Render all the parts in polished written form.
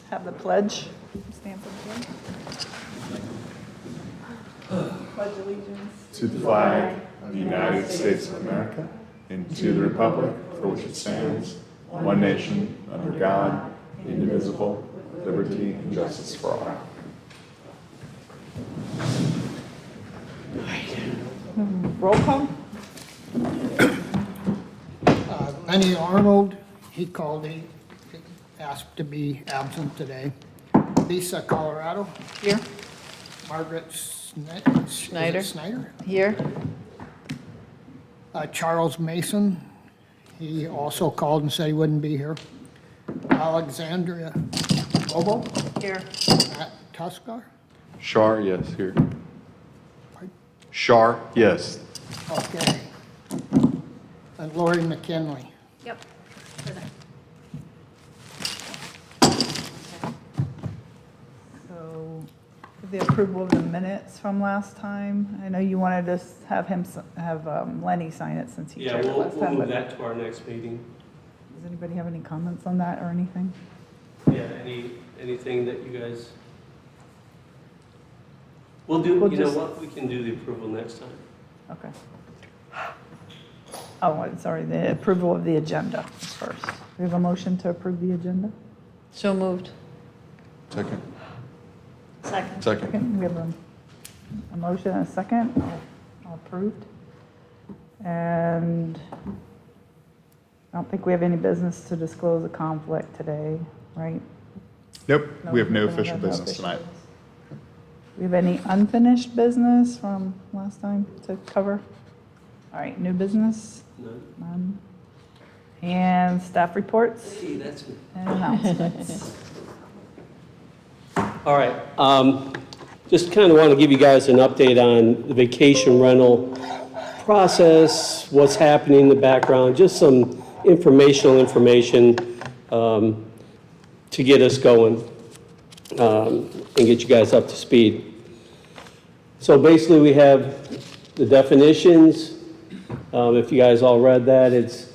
have the pledge. Stand for the pledge. Pledge allegiance To the flag of the United States of America and to the republic for which it stands, one nation, under God, indivisible, with liberty and justice for all. roll call. Lenny Arnold, he called, he asked to be absent today. Lisa Colorado, Here. Margaret Schneider. Snyder. Here. Charles Mason, he also called and said he wouldn't be here. Alexandria Bobo, Here. Matt Tuskar, Shar, yes, here. Shar, yes. okay. And Lori McKinley. Yep. So the approval of the minutes from last time. I know you wanted to have him, have Lenny sign it since he Yeah, chaired it we'll last time. move but that to our next meeting. Does anybody have any comments on that or anything? Yeah, anything that you guys? We'll do, We'll you know just- what, we can do the approval next time. Okay. Oh, I'm sorry, the approval of the agenda first. We have a motion to approve the agenda? So moved. Second. Second. Second. Second, we have a motion and a second, all approved. And I don't think we have any business to disclose a conflict today, right? Nope, we have no we don't official have business official tonight. business. We have any unfinished business from last time to cover? All right, new business? No? None. And staff reports Hey, that's me. and announcements. All right, just kind of want to give you guys an update on the vacation rental process, what's happening in the background, just some information to get us going and get you guys up to speed. So basically, we have the definitions. If you guys all read that, it's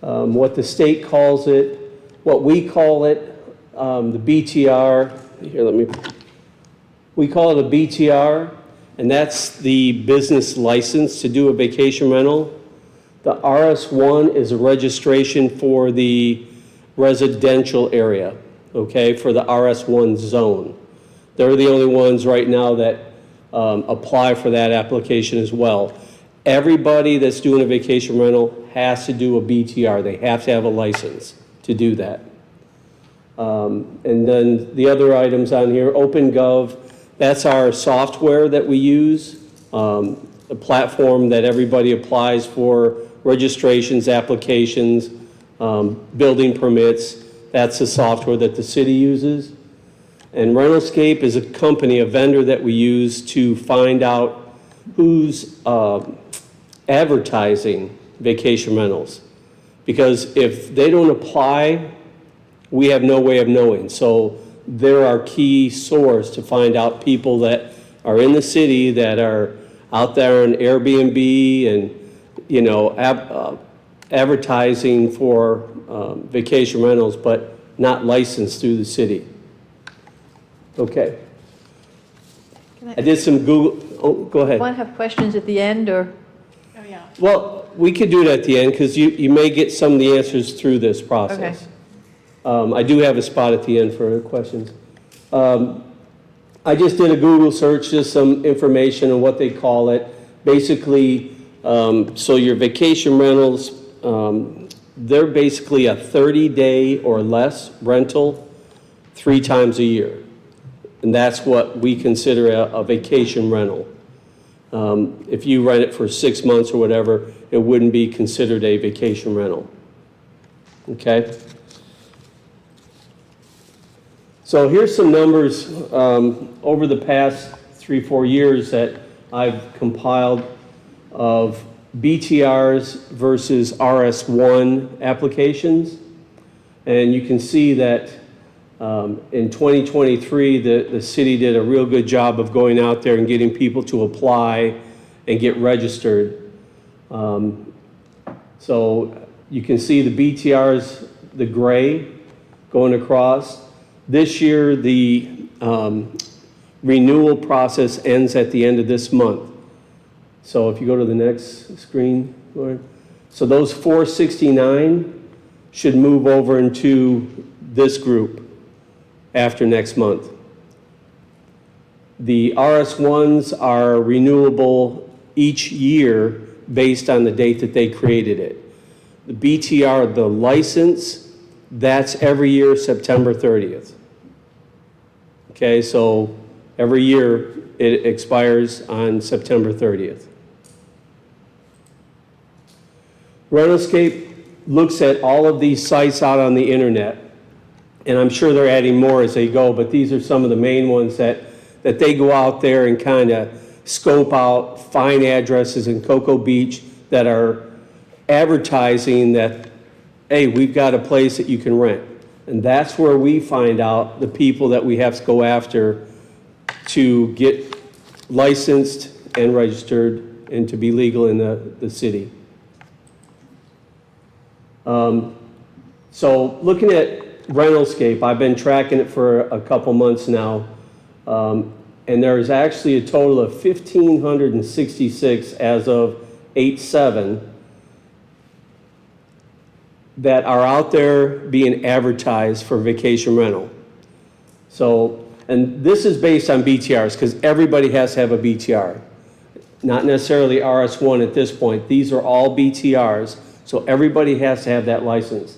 what the state calls it, what we call it, the BTR. Here, we call it a BTR, and that's the business license to do a vacation rental. The RS1 is a registration for the residential area, okay, for the RS1 zone. They're the only ones right now that apply for that application as well. Everybody that's doing a vacation rental has to do a BTR. They have to have a license to do that. And then the other items on here, OpenGov, that's our software that we use, a platform that everybody applies for registrations, applications, building permits. That's the software that the city uses. And Rentalscape is a company, a vendor that we use to find out who's advertising vacation rentals. Because if they don't apply, we have no way of knowing. So they're our key source to find out people that are in the city that are out there on Airbnb and, you know, advertising for vacation rentals, but not licensed through the city. Okay. I did some Google, oh, go ahead. Want to have questions at the end, or? Well, we could do it at the end, because you may get some of the answers through this process. I do have a spot at the end for questions. I just did a Google search, just some information on what they call it. Basically, so your vacation rentals, they're basically a 30-day or less rental 3 times a year. And that's what we consider a vacation rental. If you rent it for 6 months or whatever, it wouldn't be considered a vacation rental. Okay? So here's some numbers over the past 3-4 years that I've compiled of BTRs versus RS1 applications. And you can see that in 2023, the city did a real good job of going out there and getting people to apply and get registered. So you can see the BTRs, the gray going across, This year, the renewal process ends at the end of this month. So if you go to the next screen, Lauren. So those 469 should move over into this group after next month. The RS1s are renewable each year based on the date that they created it. The BTR, the license, that's every year, September 30th. Okay, so every year it expires on September 30th. Rentalscape looks at all of these sites out on the internet, and I'm sure they're adding more as they go, but these are some of the main ones that they go out there and kind of scope out, find addresses in Cocoa Beach that are advertising that, hey, we've got a place that you can rent. And that's where we find out the people that we have to go after to get licensed and registered and to be legal in the city. So looking at Rentalscape, I've been tracking it for a couple months now. And there's actually a total of 1,566 as of 8/7 that are out there being advertised for vacation rental. So, and this is based on BTRs because everybody has to have a BTR. Not necessarily RS1 at this point. These are all BTRs, so everybody has to have that license.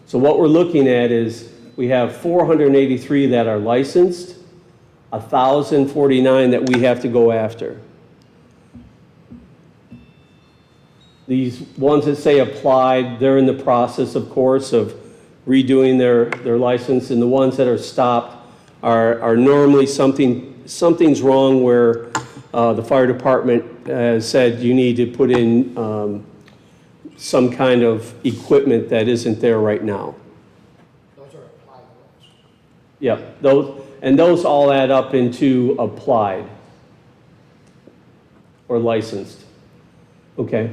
So what we're looking at is we have 483 that are licensed, 1,049 that we have to go after. These ones that say applied, they're in the process, of course, of redoing their license, and the ones that are stopped are normally something's wrong where the fire department has said you need to put in some kind of equipment that isn't there right now. Those are applied ones. Yep, those all add up into applied or licensed. Okay.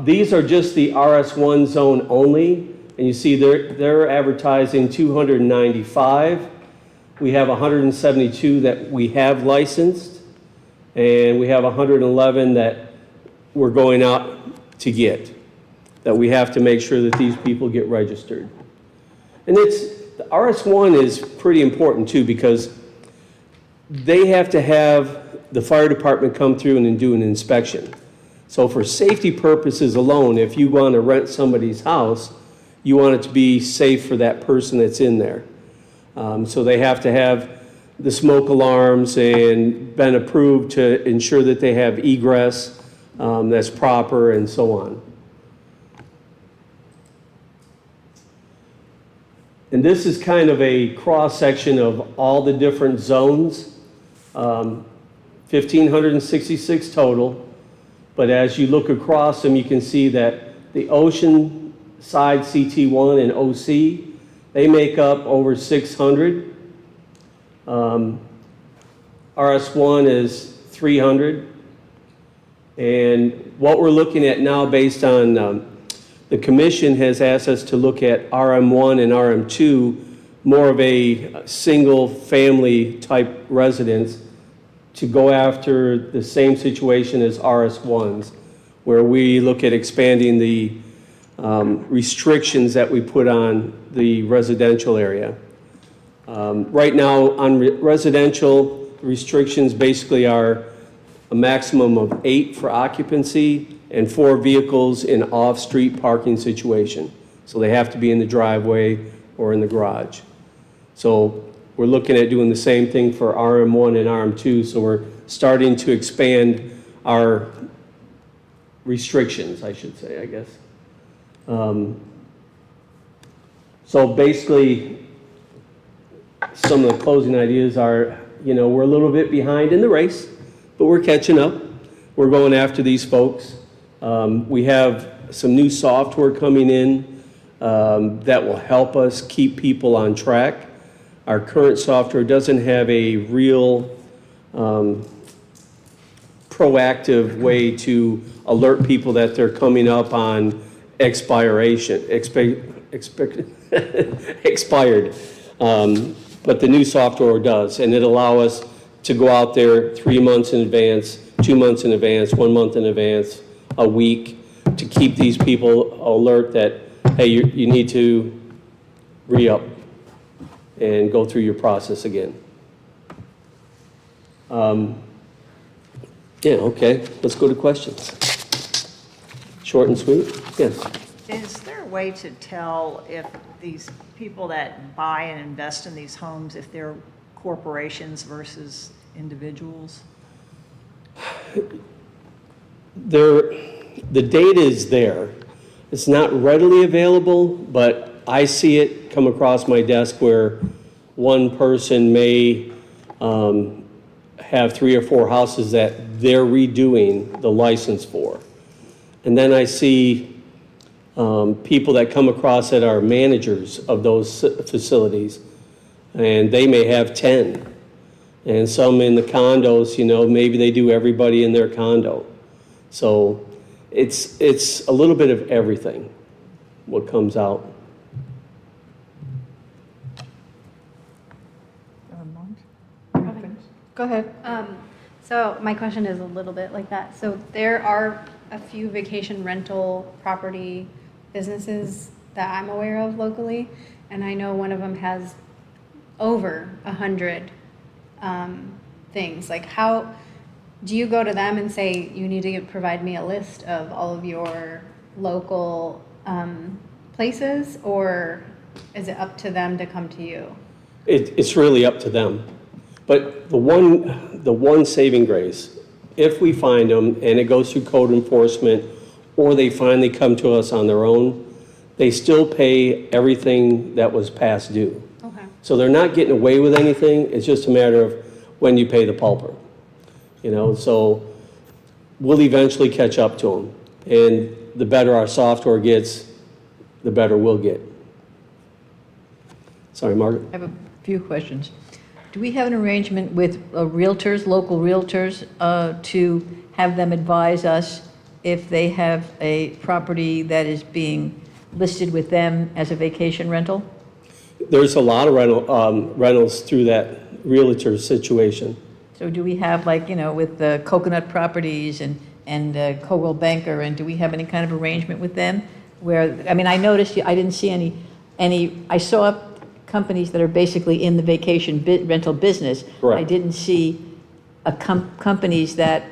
These are just the RS1 zone only, and you see they're advertising 295. We have 172 that we have licensed, and we have 111 that we're going out to get, that we have to make sure that these people get registered. And the RS1 is pretty important too, because they have to have the fire department come through and do an inspection. So for safety purposes alone, if you want to rent somebody's house, you want it to be safe for that person that's in there. So they have to have the smoke alarms and been approved to ensure that they have egress that's proper and so on. And this is kind of a cross-section of all the different zones, 1,566 total. But as you look across them, you can see that the Ocean Side CT1 and OC, they make up over 600. RS1 is 300. And what we're looking at now based on, the commission has asked us to look at RM1 and RM2, more of a single family type residence, to go after the same situation as RS1s, where we look at expanding the restrictions that we put on the residential area. Right now, on residential, restrictions basically are a maximum of 8 for occupancy and 4 vehicles in off-street parking situation. So they have to be in the driveway or in the garage. So we're looking at doing the same thing for RM1 and RM2, so we're starting to expand our restrictions, I should say, I guess. So basically, some of the closing ideas are, we're a little bit behind in the race, but we're catching up. We're going after these folks. We have some new software coming in that will help us keep people on track. Our current software doesn't have a real proactive way to alert people that they're coming up on expiration, expired. But the new software does, and it allows us to go out there 3 months in advance, 2 months in advance, 1 month in advance, a week, to keep these people alert that, hey, you need to re-up and go through your process again. Yeah, okay, let's go to questions. Short and sweet? Yes. Is there a way to tell if these people that buy and invest in these homes, if they're corporations versus individuals? The data is there. It's not readily available, but I see it come across my desk where one person may have 3 or 4 houses that they're redoing the license for. And then I see people that come across that are managers of those facilities, and they may have 10. And some in the condos, maybe they do everybody in their condo. So it's a little bit of everything, what comes out. Go ahead. So my question is a little bit like that. So there are a few vacation rental property businesses that I'm aware of locally, and I know one of them has over 100 things. Like, how do you go to them and say, you need to provide me a list of all of your local places, or is it up to them to come to you? It's really up to them. But the one saving grace, if we find them and it goes through code enforcement, or they finally come to us on their own, they still pay everything that was past due. Okay. So they're not getting away with anything, it's just a matter of when you pay the pulper. So we'll eventually catch up to them. And the better our software gets, the better we'll get. Sorry, Margaret? I have a few questions. Do we have an arrangement with realtors, local realtors, to have them advise us if they have a property that is being listed with them as a vacation rental? There's a lot of rentals through that realtor situation. So do we have, with the Coconut Properties and Coldwell Banker, and do we have any kind of arrangement with them? I noticed, I didn't see any, I saw companies that are basically in the vacation rental business. Correct. I didn't see companies that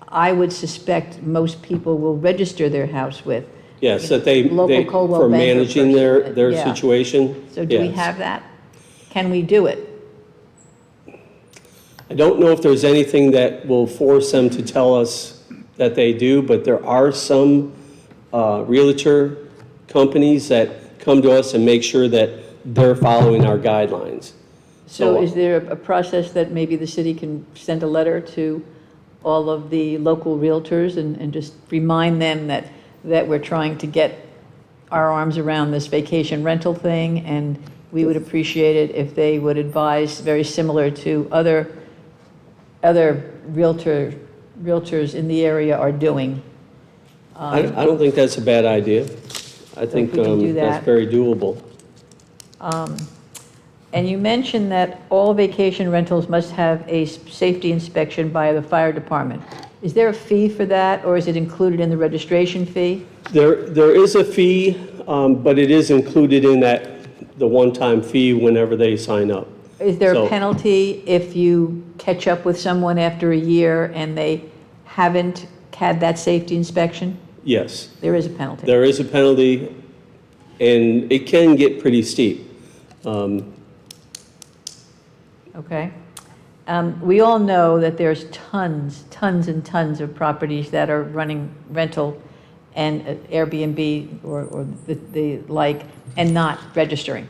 I would suspect most people will register their house with. Yes, that they Local Coldwell for Banker managing person. their Yeah. situation. So do we yes. have that? Can we do it? I don't know if there's anything that will force them to tell us that they do, but there are some realtor companies that come to us and make sure that they're following our guidelines. So is there a process that maybe the city can send a letter to all of the local realtors and just remind them that we're trying to get our arms around this vacation rental thing, and we would appreciate it if they would advise, very similar to other realtors in the area are doing? I don't think that's a bad idea. I think we can do that. that's very doable. And you mentioned that all vacation rentals must have a safety inspection by the fire department. Is there a fee for that, or is it included in the registration fee? There is a fee, but it is included in the one-time fee whenever they sign up. Is there a So- penalty if you catch up with someone after a year and they haven't had that safety inspection? Yes. There is a penalty. There is a penalty, and it can get pretty steep. Okay. We all know that there's tons and tons of properties that are running rental and Airbnb or the like, and not registering.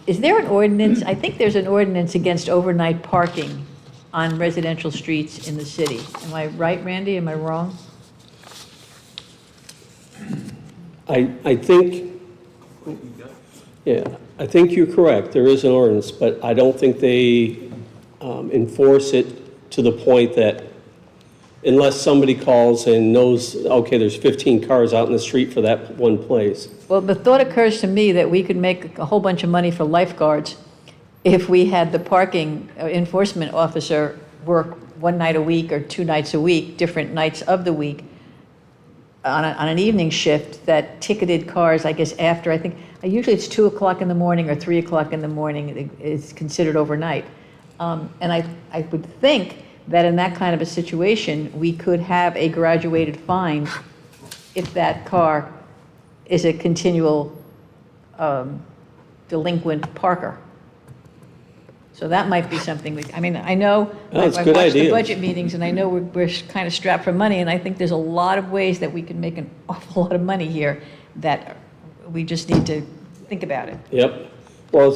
Is there an ordinance? I think there's an ordinance against overnight parking on residential streets in the city. Am I right, Randy? Am I wrong? I think, yeah, I think you're correct. There is an ordinance, but I don't think they enforce it to the point that unless somebody calls and knows, okay, there's 15 cars out in the street for that one place. Well, the thought occurs to me that we could make a whole bunch of money for lifeguards if we had the parking enforcement officer work one night a week or 2 nights a week, different nights of the week, on an evening shift that ticketed cars, I guess, after, I think, usually it's 2 o'clock in the morning or 3 o'clock in the morning is considered overnight. And I would think that in that kind of a situation, we could have a graduated fine if that car is a continual delinquent parker. So that might be something I mean, I know, That's a I've good watched the idea. budget meetings, and I know we're kind of strapped for money, and I think there's a lot of ways that we can make an awful lot of money here that we just need to think about it. Yep. Well,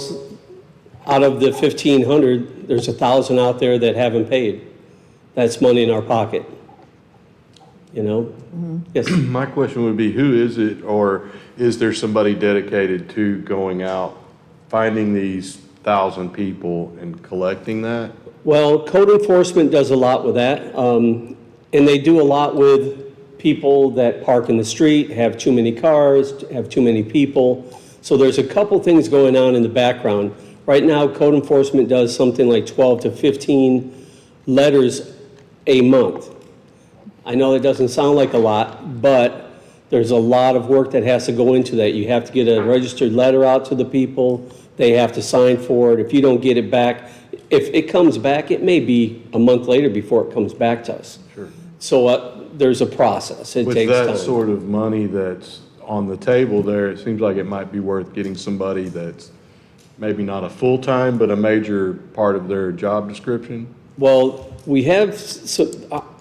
out of the 1,500, there's 1,000 out there that haven't paid. That's money in our pocket. You know? Yes. My question would be, who is it, or is there somebody dedicated to going out, finding these 1,000 people and collecting that? Well, code enforcement does a lot with that. And they do a lot with people that park in the street, have too many cars, have too many people. So there's a couple things going on in the background. Right now, code enforcement does something like 12 to 15 letters a month. I know that doesn't sound like a lot, but there's a lot of work that has to go into that. You have to get a registered letter out to the people. They have to sign for it. If you don't get it back, if it comes back, it may be a month later before it comes back to us. Sure. So there's a process. It With takes that time. sort of money that's on the table there, it seems like it might be worth getting somebody that's maybe not a full-time, but a major part of their job description. Well, we have,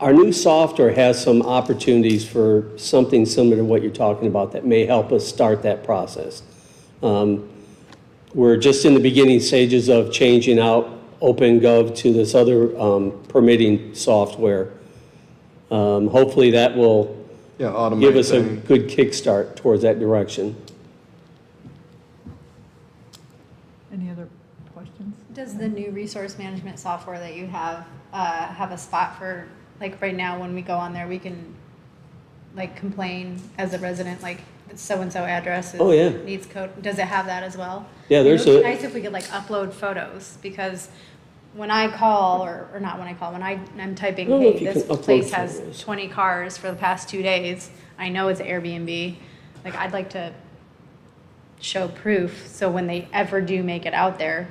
our new software has some opportunities for something similar to what you're talking about that may help us start that process. We're just in the beginning stages of changing out OpenGov to this other permitting software. Hopefully that will Yeah, automate give us a things. good kickstart towards that direction. Any other questions? Does the new resource management software that you have a spot for, like, right now, when we go on there, we can, like, complain as a resident, like, so-and-so address Oh, yeah. needs code? Does it have that as well? Yeah, there's It would a- be nice if we could, like, upload photos, because when I call, or not when I call, when I'm typing, I don't know if hey, you this can upload place has photos. 20 cars for the past 2 days, I know it's Airbnb, like, I'd like to show proof, so when they ever do make it out there,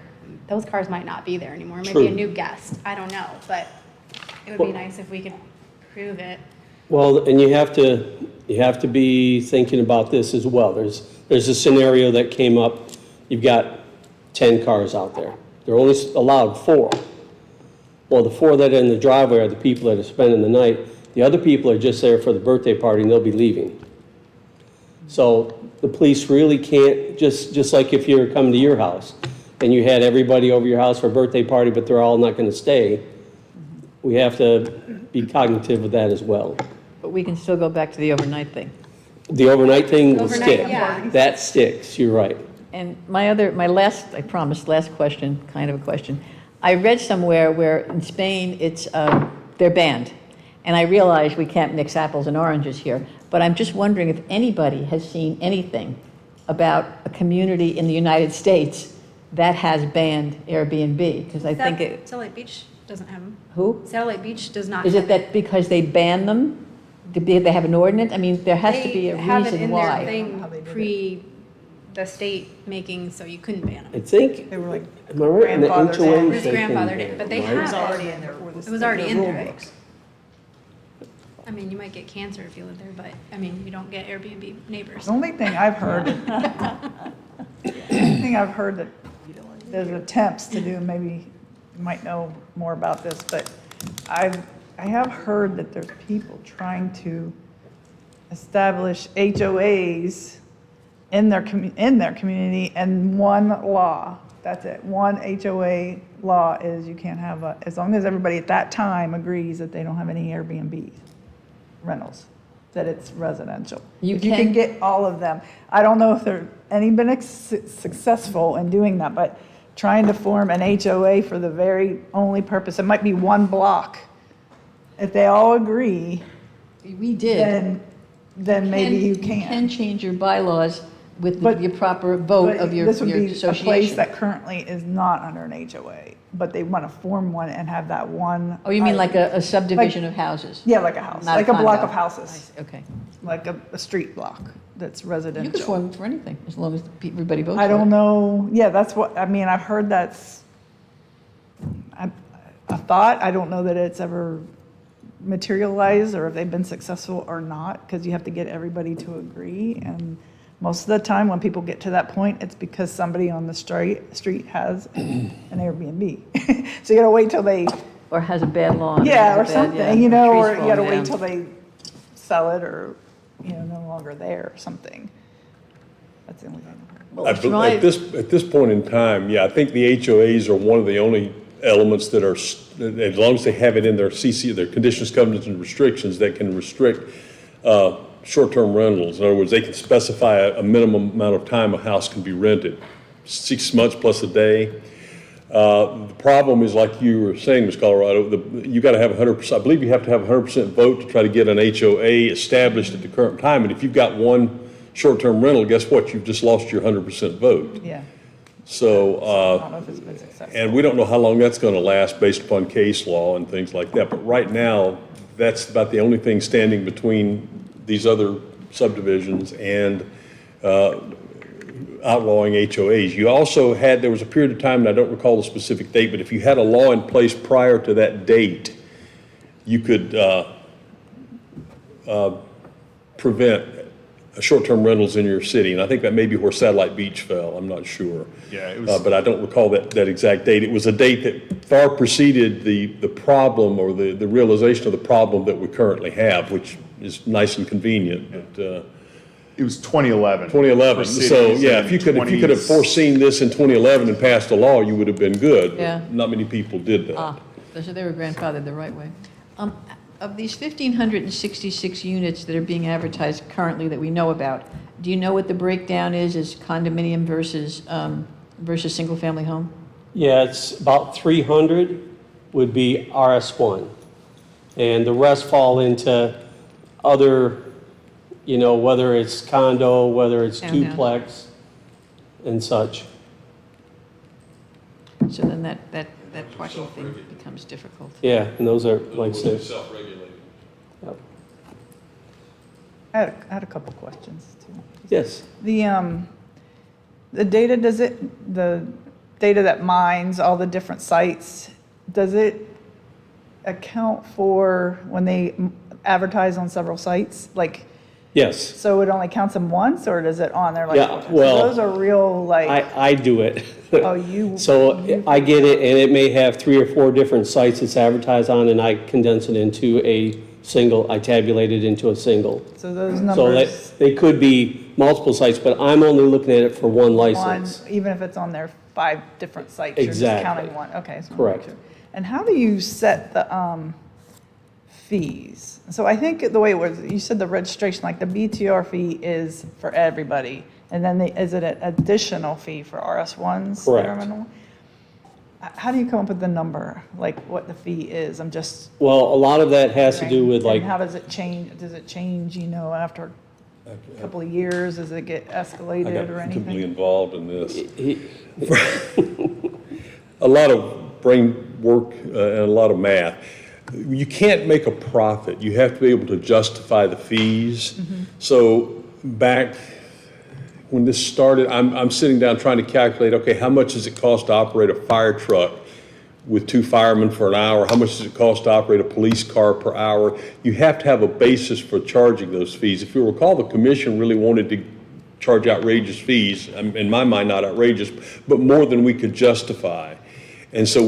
those cars might not be there anymore, maybe a True. new guest, I don't know, but it would be Well- nice if we could prove it. Well, and you have to be thinking about this as well. There's a scenario that came up, you've got 10 cars out there. They're only allowed 4. Well, the 4 that are in the driveway are the people that are spending the night. The other people are just there for the birthday party and they'll be leaving. So the police really can't, just like if you're coming to your house and you had everybody over your house for a birthday party, but they're all not gonna stay, we have to be cognitive of that as well. But we can still go back to the overnight thing. The overnight thing will Overnight, stick. yeah. That sticks, you're right. And my last, I promised, last question, kind of a question. I read somewhere where in Spain, they're banned. And I realize we can't mix apples and oranges here, but I'm just wondering if anybody has seen anything about a community in the United States that has banned Airbnb, because I think it, Satellite Beach doesn't have them. who? Satellite Beach does not. Is have it that because they ban them? They have an ordinance? I mean, there has to be a They have it reason in their why. thing How they did it. pre the state making, so you couldn't ban I them. think, They were like am I right? In the grandfathered in. HOAs, It was they can grandfathered ban in, but it, they right? have It was already in there. It was already in rule there. books. I mean, you might get cancer if you live there, but, I mean, you don't get Airbnb neighbors. The only thing I've heard, that there's attempts to do, maybe you might know more about this, but I have heard that there's people trying to establish HOAs in their community, and one law, that's it. One HOA law is you can't have as long as everybody at that time agrees that they don't have any Airbnb rentals, that it's residential. You If you can get all of them. I don't know if there any been successful in doing that, but trying to form an HOA for the very only purpose, it might be one block if they all agree, We did. then maybe you You can can. change your bylaws with But- your proper vote But of your this would be a place association. that currently is not under an HOA, but they want to form one and have that one. Oh, you mean like a subdivision of houses? Yeah, like a house, Not like a block condo. of houses, Okay. like a street block that's You residential. could form for anything, as long as everybody votes for I it. don't know, yeah, that's what, I mean, I've heard that's a thought, I don't know that it's ever materialized or if they've been successful or not, because you have to get everybody to agree, and most of the time, when people get to that point, it's because somebody on the street has an Airbnb. So you gotta wait till they, Or has a bad lawn. yeah, or has a bad, yeah, something, you know, trees or you gotta falling wait down. till they sell it or, you know, no longer there or something. That's the only thing. Well, At drive- this point in time, yeah, I think the HOAs are one of the only elements that are, as long as they have it in their CC, their conditions, covenants, and restrictions, that can restrict short-term rentals. In other words, they can specify a minimum amount of time a house can be rented, 6 months plus a day. The problem is, like you were saying, Ms. Colorado, you got to have 100%, I believe you have to have 100% vote to try to get an HOA established at the current time. And if you've got one short-term rental, guess what? You've just lost your 100% vote. Yeah, So, I don't know if it's been successful. and we don't know how long that's going to last based upon case law and things like that. But right now, that's about the only thing standing between these other subdivisions and outlawing HOAs. You also had, there was a period of time, and I don't recall the specific date, but if you had a law in place prior to that date, you could prevent short-term rentals in your city. And I think that may be where Satellite Beach fell, I'm not sure. Yeah, it was- But I don't recall that exact date. It was a date that far preceded the problem or the realization of the problem that we currently have, which is nice and convenient, but, It was 2011. 2011. For So, cities yeah, and if you could have 20s. foreseen this in 2011 and passed a law, you would have been good. but Yeah. Not many people did that. So they were grandfathered the right way. Of these 1,566 units that are being advertised currently that we know about, do you know what the breakdown is condominium versus single-family home? Yeah, it's about 300 would be RS1. And the rest fall into other, you know, whether it's condo, whether it's Townhouse. duplex and such. So then that parking thing becomes difficult. Yeah, and those are, like I said, Self-regulated. yep. I had a couple questions too. Yes. The data, the data that mines all the different sites, does it account for when they advertise on several sites? Like, Yes. so it only counts them once, or does it on there like? Yeah, 4 times? So well, those are real, like, I do it. oh, you. So I get it, and it may have 3 or 4 different sites it's advertised on, and I condense it into a single, I tabulate it into a single. So those So numbers, that, they could be multiple sites, but I'm only looking at it for one one, license. even if it's on their 5 different sites, you're just Exactly. counting one, okay. so Correct. And how do you set the fees? So I think the way it was, you said the registration, like the BTR fee is for everybody, and then is it an additional fee for RS1s? that are Correct. minimum? How do you come up with the number, like what the fee is? I'm just. Well, a lot of that has to do with And like, how does it change? Does it change, you know, after a couple of years? Does it get I escalated got or completely anything? involved in this. he- A lot of brain work and a lot of math. You can't make a profit. You have to be able to justify the fees. So back when this started, I'm sitting down trying to calculate, okay, how much does it cost to operate a fire truck with 2 firemen for an hour? How much does it cost to operate a police car per hour? You have to have a basis for charging those fees. If you recall, the commission really wanted to charge outrageous fees, in my mind, not outrageous, but more than we could justify. And so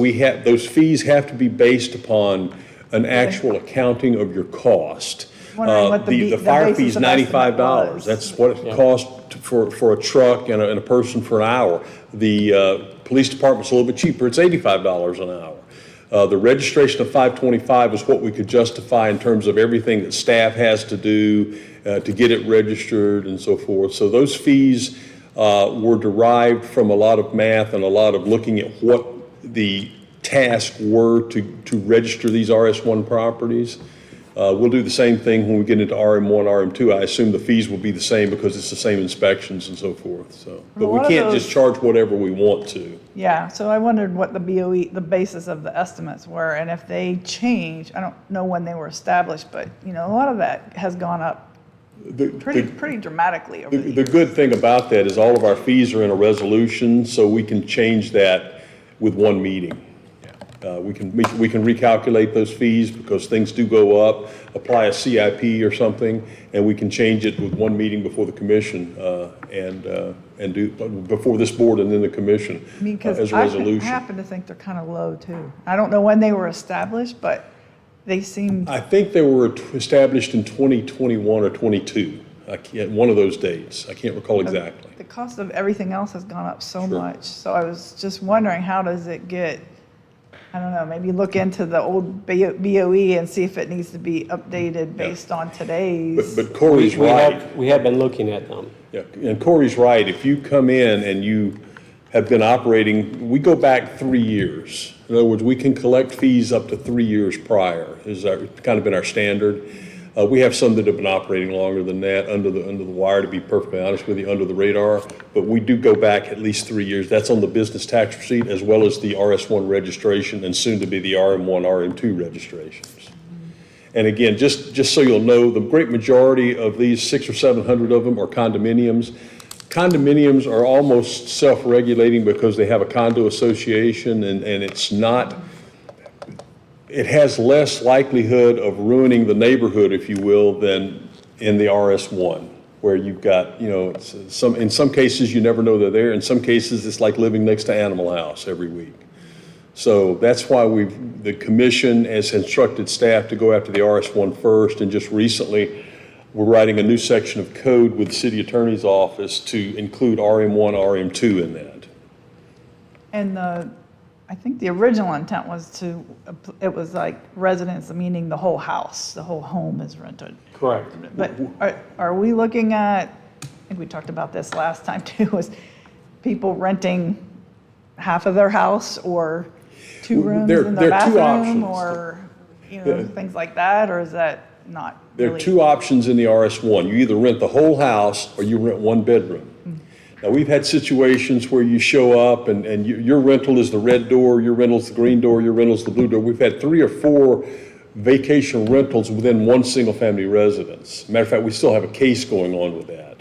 those fees have to be based upon an actual accounting of your cost. Wondering what the fire basis fee is of estimate $95. was. That's what it costs for a truck and a person for an hour. The police department's a little bit cheaper, it's $85 an hour. The registration of 525 is what we could justify in terms of everything that staff has to do to get it registered and so forth. So those fees were derived from a lot of math and a lot of looking at what the task were to register these RS1 properties. We'll do the same thing when we get into RM1, RM2. I assume the fees will be the same because it's the same inspections and so forth, so. But we One of can't just those- charge whatever we want to. Yeah, so I wondered what the BOE, the basis of the estimates were, and if they change, I don't know when they were established, but, you know, a lot of that has gone up pretty dramatically over the The years. good thing about that is all of our fees are in a resolution, so we can change that with one meeting. We can recalculate those fees because things do go up, apply a CIP or something, and we can change it with one meeting before the commission, and do, before this board and then the commission, I mean, because as a I resolution. happen to think they're kind of low, too. I don't know when they were established, but they seem, I think they were established in 2021 or 22, one of those dates. I can't recall exactly. the cost of everything else has gone up so Sure. much. So I was just wondering, how does it get, I don't know, maybe look into the old BOE and see if it needs to be updated based on today's. But Corey's right. We have been looking at them. Yeah, and Corey's right. If you come in and you have been operating, we go back 3 years. In other words, we can collect fees up to 3 years prior, is kind of been our standard. We have some that have been operating longer than that, under the wire, to be perfectly honest with you, under the radar. But we do go back at least 3 years. That's on the business tax receipt as well as the RS1 registration and soon to be the RM1, RM2 registrations. And again, just so you'll know, the great majority of these 600 or 700 of them are condominiums. Condominiums are almost self-regulating because they have a condo association and it's not, it has less likelihood of ruining the neighborhood, if you will, than in the RS1, where you've got, you know, in some cases you never know they're there. In some cases, it's like living next to Animal House every week. So that's why the commission has instructed staff to go after the RS1 first, and just recently, we're writing a new section of code with the city attorney's office to include RM1, RM2 in that. And I think the original intent was it was like residents, meaning the whole house, the whole home is rented. Correct. But are we looking at, I think we talked about this last time too, was people renting half of their house or two rooms There- in there their are two bathroom options. or, you know, things like that, or is that not There are really? two options in the RS1. You either rent the whole house or you rent one bedroom. Now, we've had situations where you show up and your rental is the red door, your rental's the green door, your rental's the blue door. We've had 3 or 4 vacation rentals within one single-family residence. Matter of fact, we still have a case going on with that.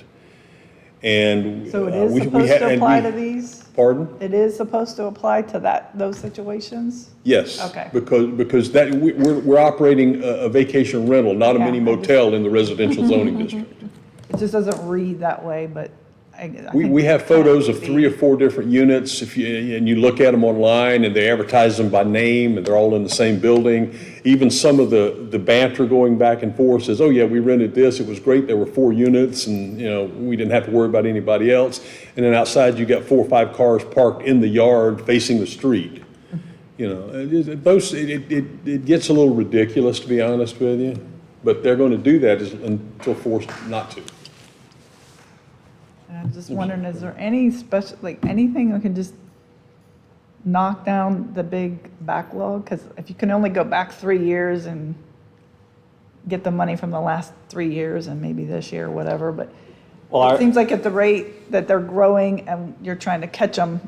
And So it is we supposed ha- to and apply we- to these? Pardon? It is supposed to apply to those situations? Yes. Okay. Because we're operating a vacation rental, not a Yeah, mini I just- motel in the residential zoning district. It just doesn't read that way, but I We think have it kind photos of should 3 or be. 4 different units, and you look at them online, and they advertise them by name, and they're all in the same building. Even some of the banter going back and forth says, oh yeah, we rented this, it was great, there were 4 units, and, you know, we didn't have to worry about anybody else. And then outside, you got 4 or 5 cars parked in the yard facing the street. You know, it gets a little ridiculous, to be honest with you, but they're gonna do that until forced not to. And I'm just wondering, is there any special, like, anything that can just knock down the big backlog? Because if you can only go back 3 years and get the money from the last 3 years and maybe this year, whatever, but Well, it seems like at the rate that they're growing and you're trying to catch them,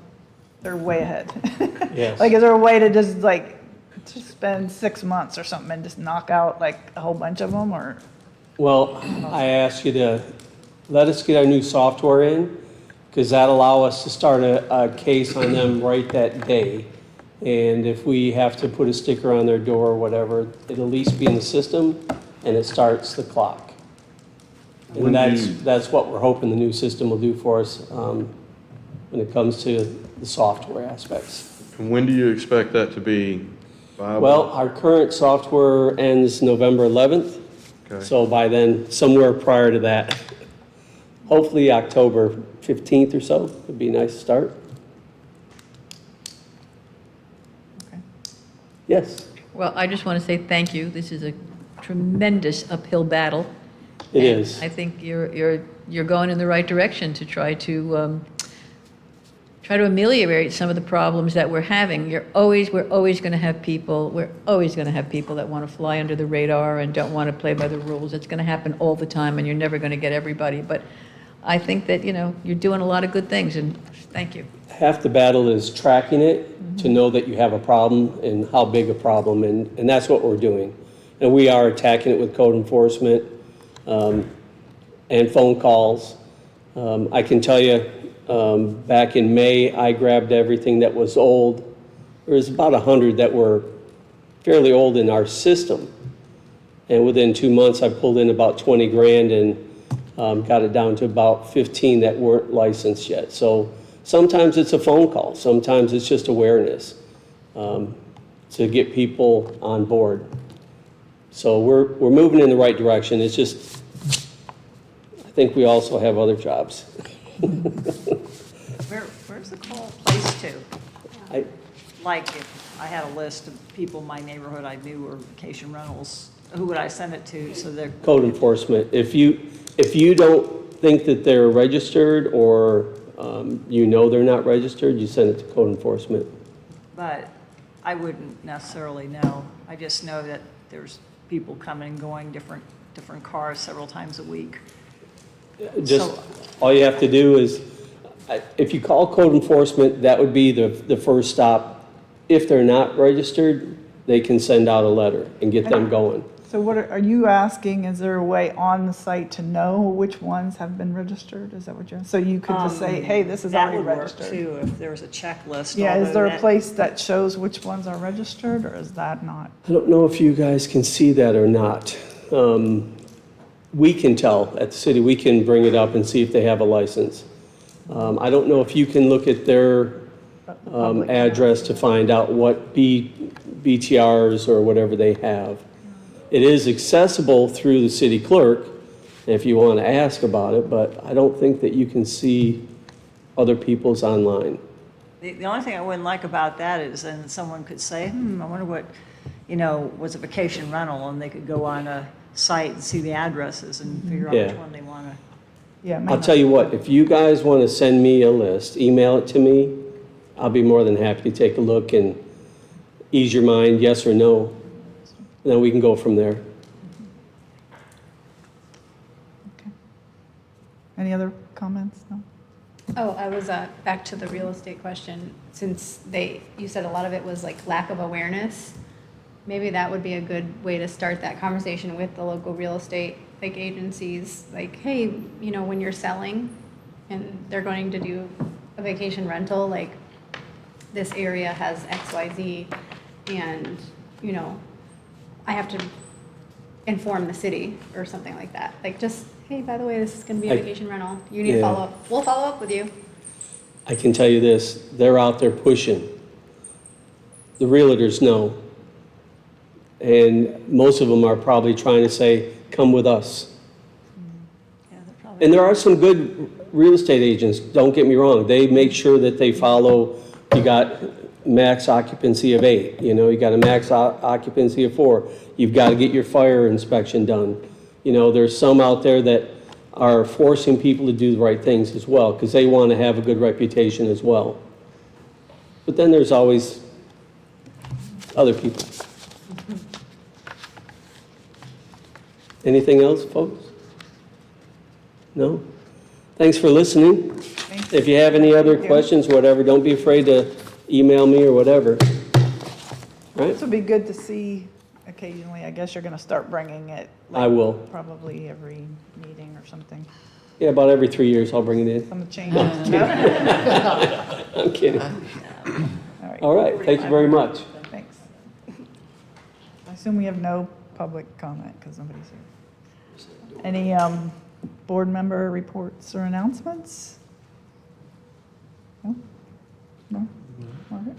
they're way ahead. Yes. Like, is there a way to just like, to spend 6 months or something and just knock out like a whole bunch of them, or? Well, I ask you to let us get our new software in, because that allow us to start a case on them right that day. And if we have to put a sticker on their door or whatever, it'll at least be in the system, and it starts the clock. When And do you- that's what we're hoping the new system will do for us when it comes to the software aspects. And when do you expect that to be viable? Well, our current software ends November 11th. Okay. So by then, somewhere prior to that, hopefully October 15th or so, would be a nice start. Okay. Yes, Well, I just want to say thank you. This is a tremendous uphill battle. it And is. I think you're going in the right direction to try to try to ameliorate some of the problems that we're having. We're always going to have people that want to fly under the radar and don't want to play by the rules. It's going to happen all the time, and you're never going to get everybody. But I think that, you're doing a lot of good things, and thank you. Half the battle is tracking it to know that you have a problem and how big a problem, and that's what we're doing. And we are attacking it with code enforcement and phone calls. I can tell you, back in May, I grabbed everything that was old. There was about 100 that were fairly old in our system. And within 2 months, I pulled in about 20 grand and got it down to about 15 that weren't licensed yet. So sometimes it's a phone call. Sometimes it's just awareness to get people on board. So we're moving in the right direction. It's just, I think we also have other jobs. Where's the call placed to? I- Like if I had a list of people in my neighborhood I knew were vacation rentals, who would I send it to so they're, Code enforcement. If you don't think that they're registered or they're not registered, you send it to code enforcement. but I wouldn't necessarily know. I just know that there's people coming and going, different cars several times a week. Just, So- all you have to do is, if you call code enforcement, that would be the first stop. If they're not registered, they can send out a letter and get them going. So what are you asking, is there a way on the site to know which ones have been registered? Is that what you're, so you could just say, hey, this is already That would work registered? too, if there was a checklist. Yeah, is although there a that- place that shows which ones are registered, or is that not? I don't know if you guys can see that or not. We can tell at the city, we can bring it up and see if they have a license. I don't know if you can look at their address to find out what BTRs or whatever they have. It is accessible through the city clerk if you want to ask about it, but I don't think that you can see other people's online. The only thing I wouldn't like about that is then someone could say, I wonder what, was a vacation rental, and they could go on a site and see the addresses and figure out Yeah. which one they want to. Yeah, I'll tell you what, if you guys want to send me a list, email it to me, I'll be more than happy to take a look and ease your mind, yes or no. And then we can go from there. Any other comments? No? Oh, I was back to the real estate question. Since you said a lot of it was like lack of awareness, maybe that would be a good way to start that conversation with the local real estate agencies. Like, hey, when you're selling and they're going to do a vacation rental, like this area has XYZ, and I have to inform the city or something like that. Like, just, hey, by the way, this is going to be a vacation rental. You need to Yeah. follow up. We'll follow up with you. I can tell you this, they're out there pushing. The realtors know. And most of them are probably trying to say, come with us. Yeah, they're probably. And there are some good real estate agents, don't get me wrong. They make sure that they follow, you got max occupancy of 8, you got a max occupancy of 4. You've got to get your fire inspection done. There's some out there that are forcing people to do the right things as well, because they want to have a good reputation as well. But then there's always other people. Anything else, folks? No? Thanks for listening. If you have any other questions, whatever, don't be afraid to email me or whatever. Right? This would be good to see occasionally. I guess you're going to start bringing it. I will. Probably every meeting or something. Yeah, about every 3 years I'll bring it in. Some changes. I'm kidding. All right, All right, thank you very much. thanks. I assume we have no public comment because nobody's here. Any board member reports or announcements? No? No? All right.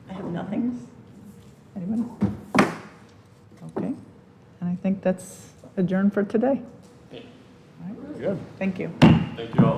I have nothing. Anybody? Okay. And I think that's adjourned for today. All right. Good. Thank you. Thank you all.